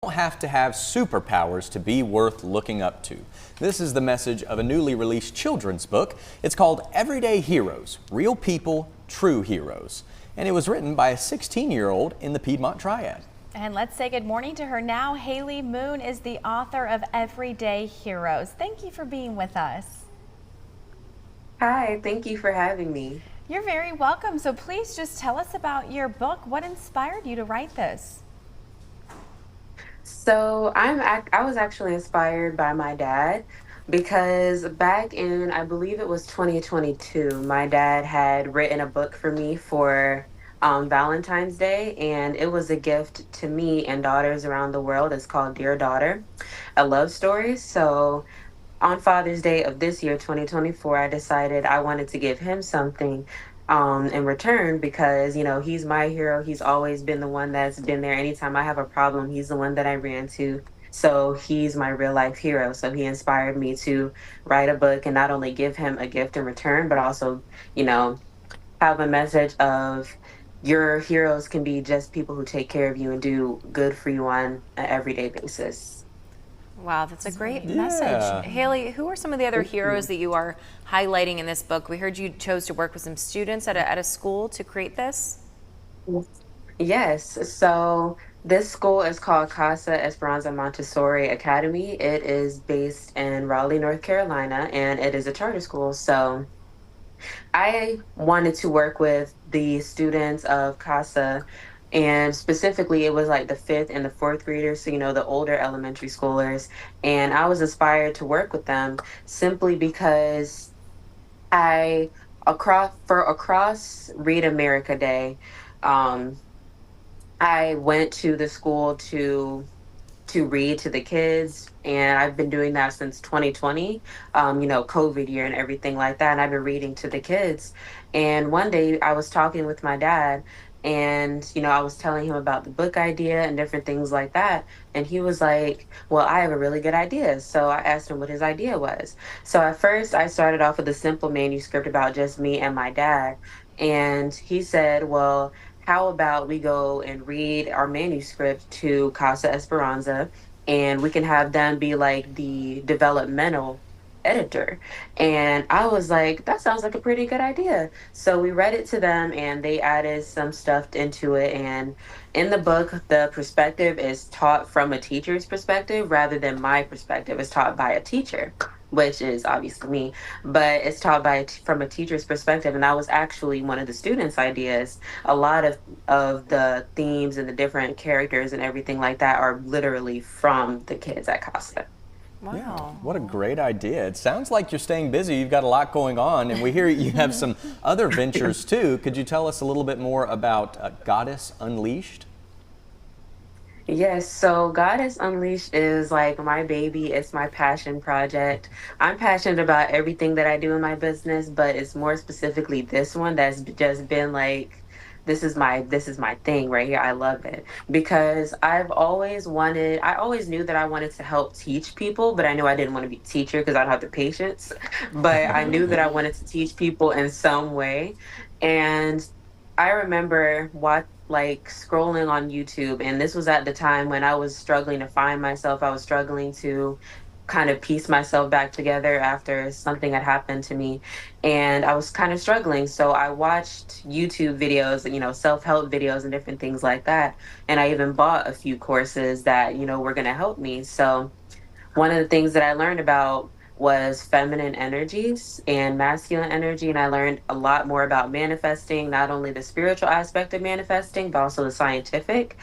Don't have to have superpowers to be worth looking up to. This is the message of a newly released children's book. It's called Everyday Heroes, Real People, True Heroes. And it was written by a 16-year-old in the Piedmont Triad. And let's say good morning to her now. Haley Moon is the author of Everyday Heroes. Thank you for being with us. Hi, thank you for having me. You're very welcome. So please just tell us about your book. What inspired you to write this? So I was actually inspired by my dad because back in, I believe it was 2022, my dad had written a book for me for Valentine's Day, and it was a gift to me and daughters around the world. It's called Dear Daughter, a love story. So on Father's Day of this year, 2024, I decided I wanted to give him something in return because, you know, he's my hero. He's always been the one that's been there. Anytime I have a problem, he's the one that I ran to. So he's my real life hero. So he inspired me to write a book and not only give him a gift in return, but also, you know, have a message of your heroes can be just people who take care of you and do good for you on an everyday basis. Wow, that's a great Yeah. message. Haley, who are some of the other heroes that you are highlighting in this book? We heard you chose to work with some students at a school to create this. Yes. So this school is called Casa Esperanza Montessori Academy. It is based in Raleigh, North Carolina, and it is a charter school. So I wanted to work with the students of Casa, and specifically, it was like the fifth and the fourth graders, so you know, the older elementary schoolers. And I was inspired to work with them simply because I across Read America Day, um, I went to the school to read to the kids, and I've been doing that since 2020, you know, COVID year and everything like that. And I've been reading to the kids. And one day I was talking with my dad, and you know, I was telling him about the book idea and different things like that. And he was like, well, I have a really good idea. So I asked him what his idea was. So at first I started off with a simple manuscript about just me and my dad. And he said, well, how about we go and read our manuscript to Casa Esperanza, and we can have them be like the developmental editor. And I was like, that sounds like a pretty good idea. So we read it to them, and they added some stuff into it. And in the book, the perspective is taught from a teacher's perspective rather than my perspective. It's taught by a teacher, which is obviously me, but it's taught from a teacher's perspective. And that was actually one of the students' ideas. A lot of the themes and the different characters and everything like that are literally from the kids at Casa. Wow. Yeah, what a great idea. It sounds like you're staying busy. You've got a lot going on, and we hear you have some other ventures too. Could you tell us a little bit more about Goddess Unleashed? Yes, so Goddess Unleashed is like my baby. It's my passion project. I'm passionate about everything that I do in my business, but it's more specifically this one that's just been like, this is my thing right here. I love it because I always knew that I wanted to help teach people, but I knew I didn't want to be a teacher because I don't have the patience. But I knew that I wanted to teach people in some way. And I remember like scrolling on YouTube, and this was at the time when I was struggling to find myself. I was struggling to kind of piece myself back together after something had happened to me, and I was kind of struggling. So I watched YouTube videos, you know, self-help videos and different things like that. And I even bought a few courses that, you know, were going to help me. So one of the things that I learned about was feminine energies and masculine energy. And I learned a lot more about manifesting, not only the spiritual aspect of manifesting, but also the scientific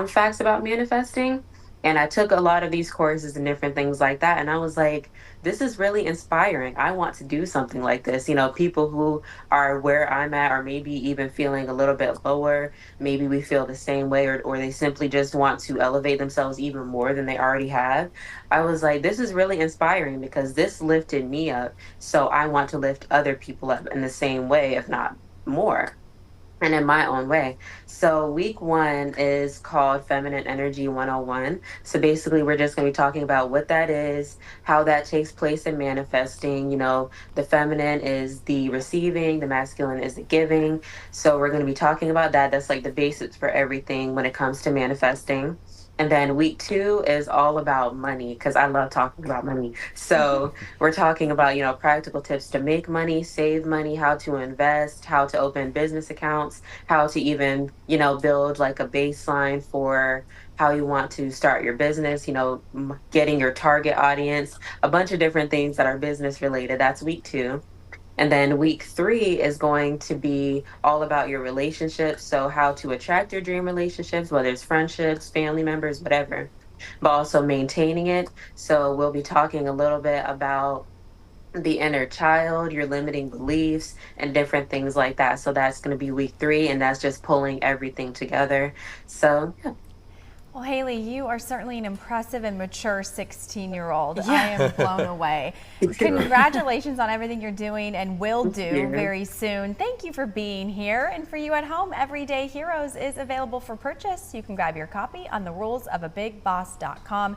facts about manifesting. And I took a lot of these courses and different things like that. And I was like, this is really inspiring. I want to do something like this. You know, people who are where I'm at, or maybe even feeling a little bit lower, maybe we feel the same way, or they simply just want to elevate themselves even more than they already have. I was like, this is really inspiring because this lifted me up. So I want to lift other people up in the same way, if not more, and in my own way. So week one is called Feminine Energy 101. So basically we're just going to be talking about what that is, how that takes place in manifesting. You know, the feminine is the receiving, the masculine is the giving. So we're going to be talking about that. That's like the basics for everything when it comes to manifesting. And then week 2 is all about money because I love talking about money. So we're talking about, practical tips to make money, save money, how to invest, how to open business accounts, how to even, build like a baseline for how you want to start your business, getting your target audience, a bunch of different things that are business related. That's week 2. And then week 3 is going to be all about your relationships. So, how to attract your dream relationships, whether it's friendships, family members, whatever, but also maintaining it. So, we'll be talking a little bit about the inner child, your limiting beliefs, and different things like that. So, that's going to be week 3, and that's just pulling everything together. So, yeah. Well, Haley, you are certainly an impressive and mature 16-year-old. I am blown away. Congratulations on everything you're doing and will do very soon. Thank you for being here. And for you at home, Everyday Heroes is available for purchase. You can grab your copy on therulesofabigboss.com.